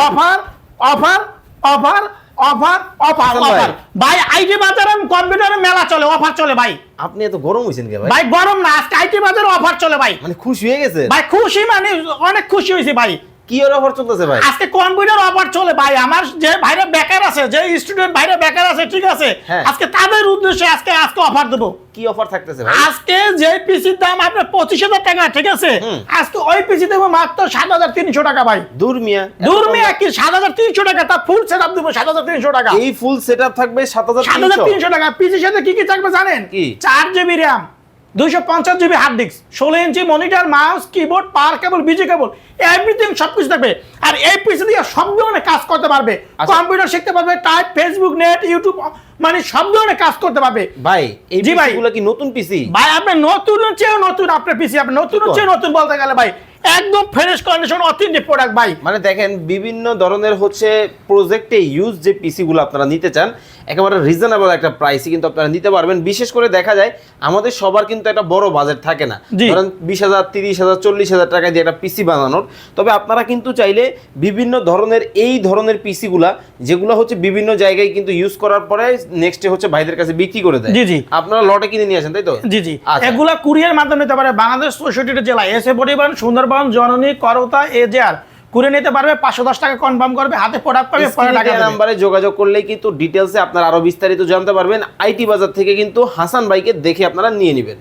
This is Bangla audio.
Offer offer offer offer offer offer ভাই। আইটি বাজারে কম্পিউটারে মেলা চলে, অফার চলে ভাই। আপনি এত গরম হইছেন কে ভাই? ভাই গরম না, আজকে আইটি বাজারে অফার চলে ভাই। মানে খুশি হয়ে গেছে ভাই? খুশি মানে অনেক খুশি হয়েছি ভাই। কি এর অফার চলতেছে ভাই? আজকে কম্পিউটার অফার চলে ভাই। আমার যে ভাইরা বেকার আছে, যে স্টুডেন্ট ভাইরা বেকার আছে, ঠিক আছে, আজকে তাদের উদ্দেশ্যে আজকে অফার দেবো। কি অফার থাকতেছে ভাই? আজকে যে পিসির দাম আপনার 25,000 টাকা, ঠিক আছে, আজকে ওই পিসি দেবো মাত্র 7,300 টাকা ভাই। দূর মিয়া কি 7,300 টাকা? তা ফুল সেটআপ দেবো 7,300 টাকা। এই ফুল সেটআপ থাকবে 7,300 টাকা। পিসির সাথে কি কি থাকবে জানেন? কি? 4 GB RAM, 250 GB hard disk, 16 inch monitor, mouse, keyboard, power cable, বিজি কেবল, এভরিথিং সবকিছু থাকবে। আর এই পিসি দিয়ে সব ধরনের কাজ করতে পারবে। কম্পিউটার শিখতে পারবে, টাইপ, ফেসবুক, নেট, ইউটিউব, মানে সব ধরনের কাজ করতে পারবে। ভাই এই জি ভাই। পিসিগুলো কি নতুন পিসি? ভাই আপনি নতুন চেয়ে নতুন, আপনার পিসি আপনি নতুন চেয়ে নতুন বলতে গেলে ভাই একদম ফ্রেশ কন্ডিশন অথেন্টিক প্রোডাক্ট ভাই। মানে দেখেন বিভিন্ন ধরনের হচ্ছে প্রজেক্টে ইউজ যে পিসি গুলো আপনারা নিতে চান, একেবারে রিজনেবল একটা প্রাইসে কিন্তু আপনারা নিতে পারবেন। বিশেষ করে দেখা যায় আমাদের সবার কিন্তু একটা বড় বাজেট থাকে না, ধরেন 20,000, 30,000, 40,000 টাকা দিয়ে একটা পিসি বানানোর। তবে আপনারা কিন্তু চাইলে বিভিন্ন ধরনের এই ধরনের পিসি গুলা, যেগুলো হচ্ছে বিভিন্ন জায়গায় কিন্তু ইউজ করার পরে নেক্সটে হচ্ছে ভাইদের কাছে বিক্রি করে দেয়। জি জি। আপনারা লটে কিনে নিয়ে আসেন, তাই তো? জি জি। এগুলা কুরিয়ার মাধ্যমে নিতে পারে বাংলাদেশ 64টা জেলায়। এসে পরিবহন, সুন্দরবন, জননী, করতা, এজেআর করে নিতে পারবে। 510 টাকা কনফার্ম করবে, হাতে প্রোডাক্ট পাবে, পরে টাকা দেবে। নাম্বারে যোগাযোগ করলেই কিন্তু ডিটেইলসে আপনারা আরো বিস্তারিত জানতে পারবেন। আইটি বাজার থেকে কিন্তু হাসান ভাইকে দেখে আপনারা নিয়ে নেবেন।